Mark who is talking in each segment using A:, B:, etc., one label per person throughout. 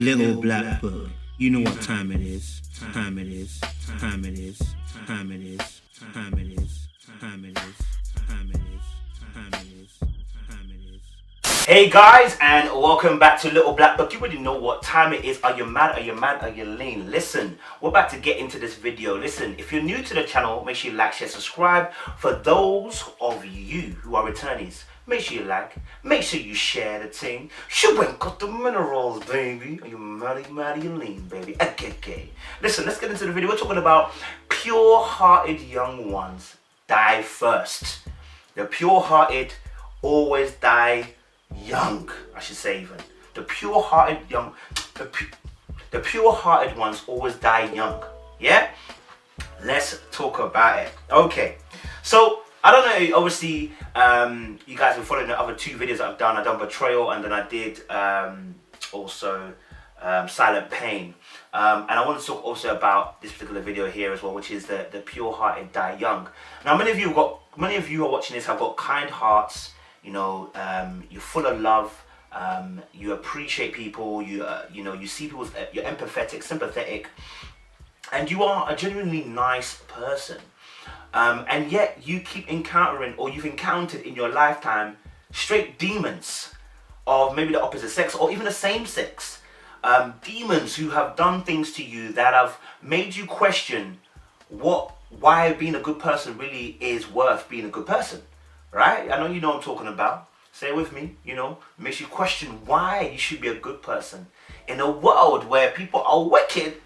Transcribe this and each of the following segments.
A: Little black book. You know what time it is. Time it is. Time it is. Time it is. Time it is. Time it is. Time it is. Time it is. Time it is.
B: Hey guys, and welcome back to Little Black Book. You already know what time it is. Are you mad? Are you mad? Are you lean? Listen, we're about to get into this video. Listen, if you're new to the channel, make sure you like, share, subscribe. For those of you who are returnees, make sure you like, make sure you share the thing. You ain't got the minerals, baby. Are you mad? Are you mad? Are you lean, baby? Okay. Listen, let's get into the video. We're talking about pure-hearted young ones die first. The pure-hearted always die young, I should say. Even the pure-hearted ones always die young. Yeah, let's talk about it. Okay, so I don't know, obviously you guys have following the other two videos that I've done. I done Betrayal, and then I did also Silent Pain, and I want to talk also about this particular video here as well, which is the pure-hearted die young. Now many of you are watching this have got kind hearts. You know, you're full of love. You appreciate people. You see people. You're empathetic, sympathetic, and you are a genuinely nice person. And yet you keep encountering, or you've encountered in your lifetime, straight demons of maybe the opposite sex or even the same sex. Demons who have done things to you that have made you question why being a good person really is worth being a good person. Right? I know you know what I'm talking about. Say it with me, makes you question why you should be a good person in a world where people are wicked,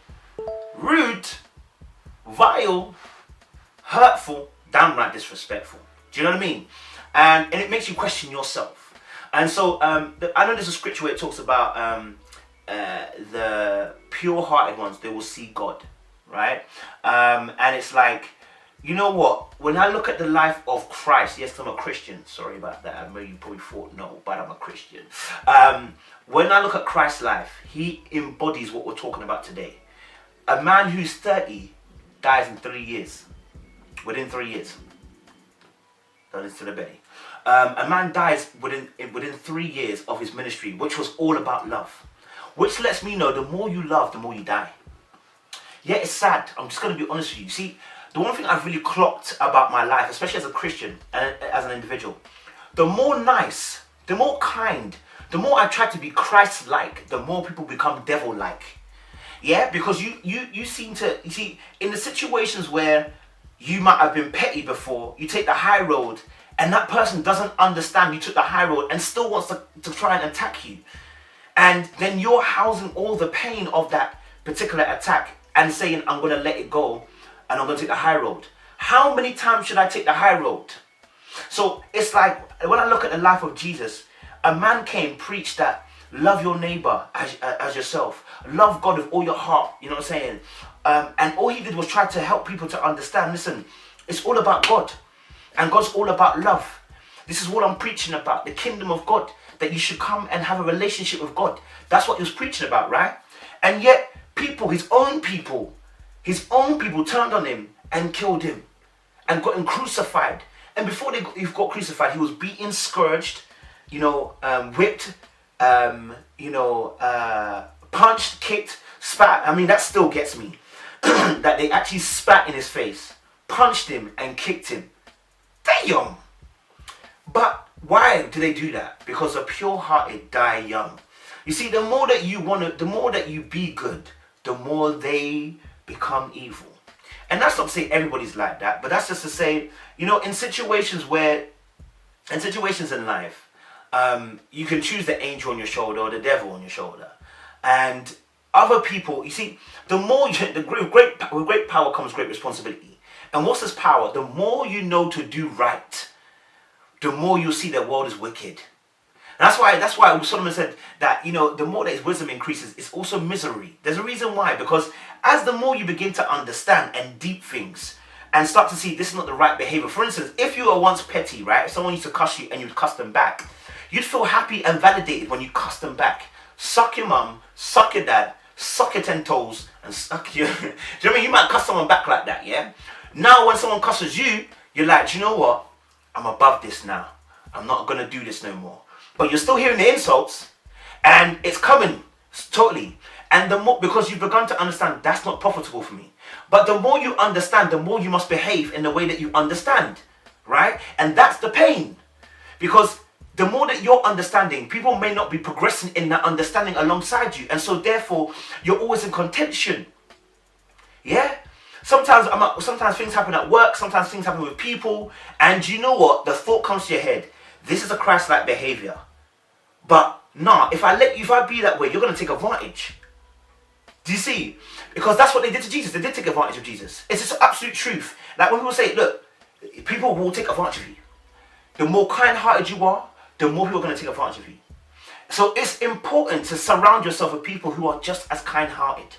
B: rude, vile, hurtful, downright disrespectful. Do you know what I mean? And it makes you question yourself. And so I know there's a scripture where it talks about the pure-hearted ones, they will see God, right? And it's like, you know what? When I look at the life of Christ, yes, I'm a Christian. Sorry about that. I know you probably thought no, but I'm a Christian. When I look at Christ's life, he embodies what we're talking about today. A man who's 30 dies in 3 years. Within 3 years. Don't listen to the belly. A man dies within 3 years of his ministry, which was all about love. Which lets me know the more you love, the more you die. Yeah, it's sad. I'm just going to be honest with you. See, the one thing I've really clocked about my life, especially as a Christian and as an individual, the more nice, the more kind, the more I try to be Christ-like, the more people become devil-like. Yeah, because you seem to, you see, in the situations where you might have been petty before, you take the high road, and that person doesn't understand you took the high road and still wants to try and attack you. And then you're housing all the pain of that particular attack and saying, I'm going to let it go. And I'm going to take the high road. How many times should I take the high road? So it's like, when I look at the life of Jesus, a man came, preached that love your neighbor as yourself. Love God with all your heart. You know what I'm saying? And all he did was try to help people to understand, listen, it's all about God. And God's all about love. This is what I'm preaching about, the kingdom of God. That you should come and have a relationship with God. That's what he was preaching about, right? And yet, people, his own people turned on him and killed him and got him crucified. And before he got crucified, he was beaten, scourged, whipped, punched, kicked, spat. I mean, that still gets me. That they actually spat in his face, punched him and kicked him. Damn! But why do they do that? Because the pure-hearted die young. You see, the more that you be good, the more they become evil. And that's not to say everybody's like that, but that's just to say, in situations in life, you can choose the angel on your shoulder or the devil on your shoulder. And other people, you see, with great power comes great responsibility. And what's this power? The more you know to do right, the more you'll see that world is wicked. And that's why Solomon said that, the more that his wisdom increases, it's also misery. There's a reason why, because as the more you begin to understand and deep things and start to see this is not the right behavior. For instance, if you were once petty, right? If someone used to cuss you and you'd cuss them back, you'd feel happy and validated when you cuss them back. Suck your mum, suck your dad, suck your 10 toes, and suck your... Do you know what I mean? You might cuss someone back like that, yeah? Now when someone cusses you, you're like, do you know what? I'm above this now. I'm not going to do this no more. But you're still hearing the insults, and it's coming. Totally. And the more, because you've begun to understand that's not profitable for me. But the more you understand, the more you must behave in the way that you understand, right? And that's the pain. Because the more that you're understanding, people may not be progressing in that understanding alongside you. And so therefore, you're always in contention. Yeah? Sometimes things happen at work, sometimes things happen with people. And you know what? The thought comes to your head, this is a Christ-like behavior. But nah, if I be that way, you're going to take advantage. Do you see? Because that's what they did to Jesus. They did take advantage of Jesus. It's just absolute truth. Like when people say, look, people will take advantage of you. The more kind-hearted you are, the more people are going to take advantage of you. So it's important to surround yourself with people who are just as kind-hearted.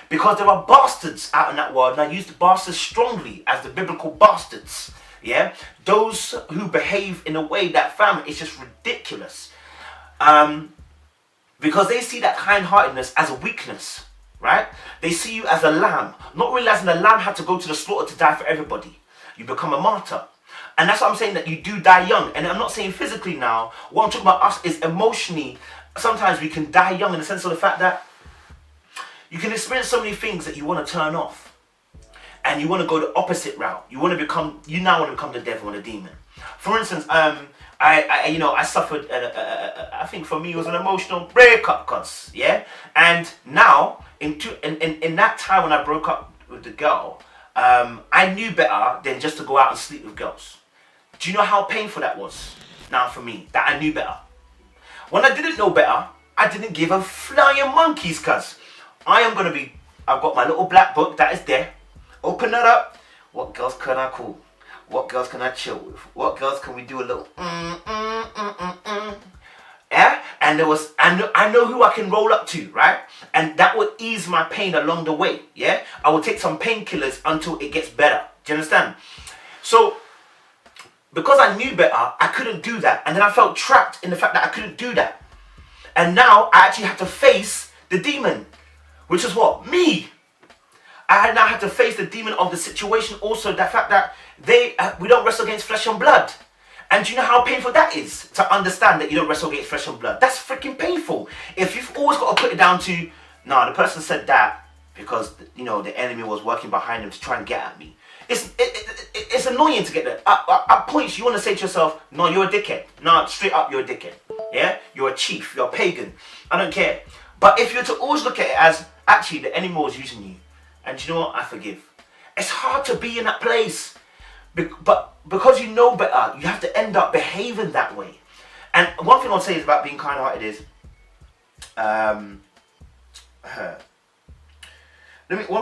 B: Because there are bastards out in that world, and I use the bastards strongly as the biblical bastards. Yeah? Those who behave in a way that, fam, is just ridiculous. Because they see that kind-heartedness as a weakness. Right? They see you as a lamb, not realizing the lamb had to go to the slaughter to die for everybody. You become a martyr. And that's what I'm saying, that you do die young. And I'm not saying physically now. What I'm talking about us is emotionally. Sometimes we can die young in the sense of the fact that you can experience so many things that you want to turn off. And you want to go the opposite route. You now want to become the devil and the demon. For instance, I suffered, I think for me it was an emotional breakup, cause, yeah? And now, in that time when I broke up with the girl, I knew better than just to go out and sleep with girls. Do you know how painful that was? Now for me, that I knew better. When I didn't know better, I didn't give a flying monkeys, cuz I've got my little black book that is there. Open that up. What girls can I call? What girls can I chill with? What girls can we do a little Yeah? And I know who I can roll up to, right? And that would ease my pain along the way, yeah? I will take some painkillers until it gets better. Do you understand? So, because I knew better, I couldn't do that. And then I felt trapped in the fact that I couldn't do that. And now I actually have to face the demon, which is what? Me. I now have to face the demon of the situation, also the fact that we don't wrestle against flesh and blood. And do you know how painful that is? To understand that you don't wrestle against flesh and blood. That's freaking painful. If you've always got to put it down to, nah, the person said that because, you know, the enemy was working behind them to try and get at me. It's annoying to get that. At points you want to say to yourself, no, you're a dickhead. No, straight up, you're a dickhead. Yeah? You're a chief. You're a pagan. I don't care. But if you're to always look at it as, actually, the enemy was using you. And you know what? I forgive. It's hard to be in that place. But because you know better, you have to end up behaving that way. And one thing I'll say is about being kind-hearted is, one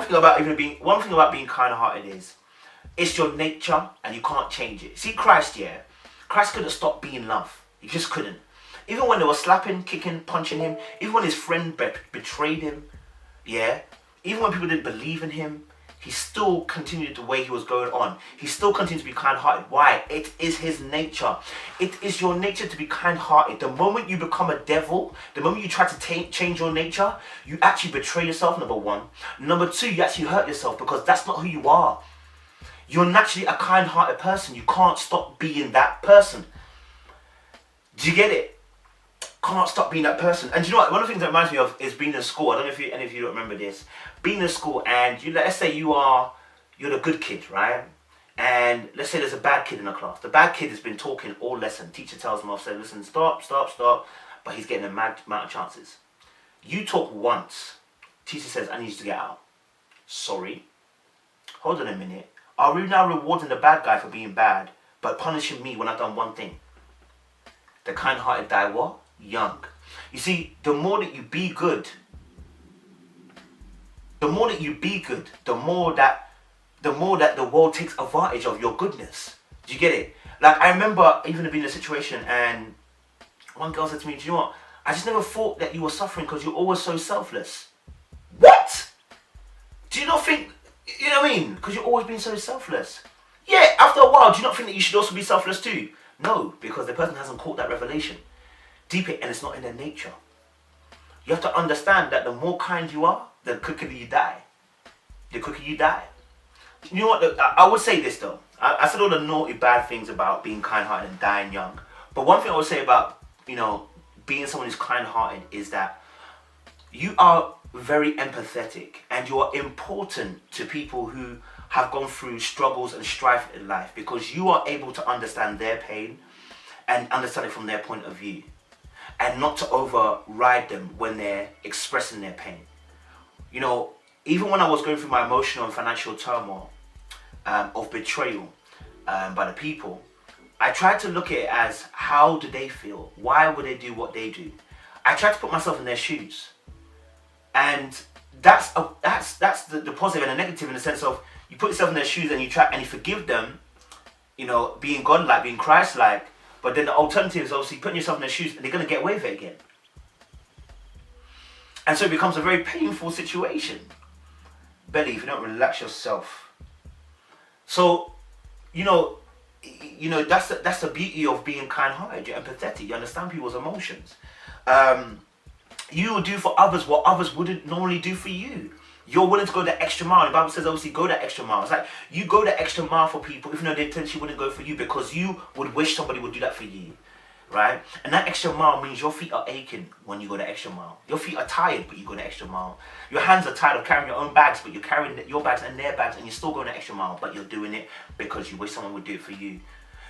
B: thing about being kind-hearted is, it's your nature and you can't change it. See, Christ, yeah, Christ couldn't stop being love. He just couldn't. Even when they were slapping, kicking, punching him, even when his friend betrayed him, yeah, even when people didn't believe in him, he still continued the way he was going on. He still continued to be kind-hearted. Why? It is his nature. It is your nature to be kind-hearted. The moment you become a devil, the moment you try to change your nature, you actually betray yourself, number one. Number two, you actually hurt yourself because that's not who you are. You're naturally a kind-hearted person. You can't stop being that person. Do you get it? Can't stop being that person. And do you know what? One of the things that reminds me of is being in school. I don't know if any of you don't remember this. Being in school and let's say you're the good kid, right? And let's say there's a bad kid in the class. The bad kid has been talking all lesson. Teacher tells him off, say, listen, stop. But he's getting a mad amount of chances. You talk once. Teacher says, I need you to get out. Sorry. Hold on a minute. Are we now rewarding the bad guy for being bad, but punishing me when I've done one thing? The kind-hearted die what? Young. You see, the more that you be good, the more that the world takes advantage of your goodness. Do you get it? Like, I remember even being in a situation and one girl said to me, do you know what? I just never thought that you were suffering because you're always so selfless. What? Do you not think, you know what I mean? Because you're always being so selfless. Yeah, after a while, do you not think that you should also be selfless too? No, because the person hasn't caught that revelation. Deep it, and it's not in their nature. You have to understand that the more kind you are, the quicker you die. The quicker you die. You know what? I would say this though. I said all the naughty bad things about being kind-hearted and dying young. But one thing I would say about, you know, being someone who's kind-hearted is that you are very empathetic and you are important to people who have gone through struggles and strife in life, because you are able to understand their pain and understand it from their point of view, and not to override them when they're expressing their pain. You know, even when I was going through my emotional and financial turmoil of betrayal by the people, I tried to look at it as, how do they feel? Why would they do what they do? I tried to put myself in their shoes. And that's the positive and the negative, in the sense of, you put yourself in their shoes and you try and you forgive them, you know, being God-like, being Christ-like. But then the alternative is obviously putting yourself in their shoes and they're going to get away with it again. And so it becomes a very painful situation. Belly, if you don't relax yourself. So, you know that's the beauty of being kind-hearted. You're empathetic. You understand people's emotions. You will do for others what others wouldn't normally do for you. You're willing to go the extra mile. The Bible says, obviously, go the extra mile. It's like you go the extra mile for people, even though they potentially wouldn't go for you, because you would wish somebody would do that for you, right? And that extra mile means your feet are aching when you go the extra mile. Your feet are tired, but you go the extra mile. Your hands are tired of carrying your own bags, but you're carrying your bags and their bags, and you're still going the extra mile, but you're doing it because you wish someone would do it for you.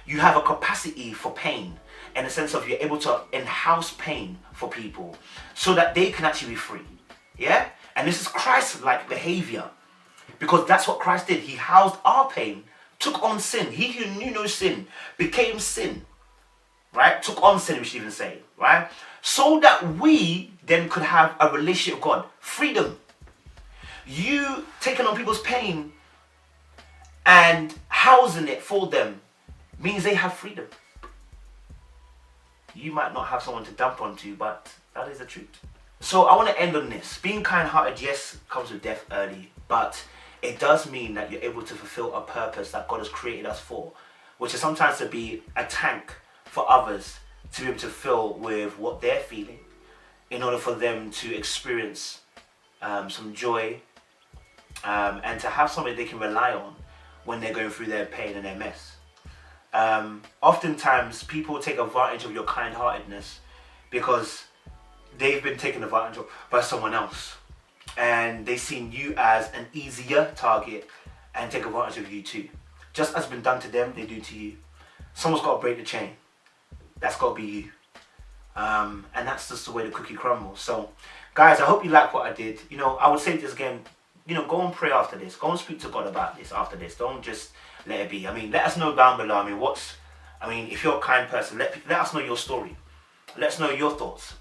B: You have a capacity for pain, in the sense of you're able to in-house pain for people so that they can actually be free. Yeah? And this is Christ-like behavior, because that's what Christ did. He housed our pain, took on sin. He who knew no sin became sin, right? Took on sin, we should even say, right? So that we then could have a relationship with God. Freedom. You taking on people's pain and housing it for them means they have freedom. You might not have someone to dump onto, but that is the truth. So I want to end on this. Being kind-hearted, yes, comes with death early, but it does mean that you're able to fulfill a purpose that God has created us for, which is sometimes to be a tank for others, to be able to fill with what they're feeling, in order for them to experience some joy, and to have somebody they can rely on when they're going through their pain and their mess. Oftentimes people take advantage of your kind-heartedness because they've been taken advantage of by someone else, and they've seen you as an easier target and take advantage of you too. Just as been done to them, they do to you. Someone's got to break the chain. That's got to be you. And that's just the way the cookie crumbles. So guys, I hope you like what I did. You know, I would say this again, you know, go and pray after this. Go and speak to God about this after this. Don't just let it be. I mean, let us know down below. I mean, if you're a kind person, let us know your story. Let us know your thoughts.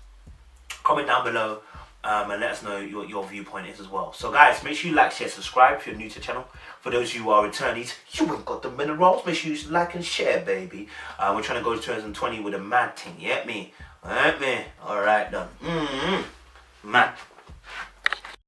B: Comment down below and let us know your viewpoint is as well. So guys, make sure you like, share, subscribe if you're new to the channel. For those who are returnees, you ain't got the minerals. Make sure you like and share, baby. We're trying to go to 2020 with a mad thing. You get me?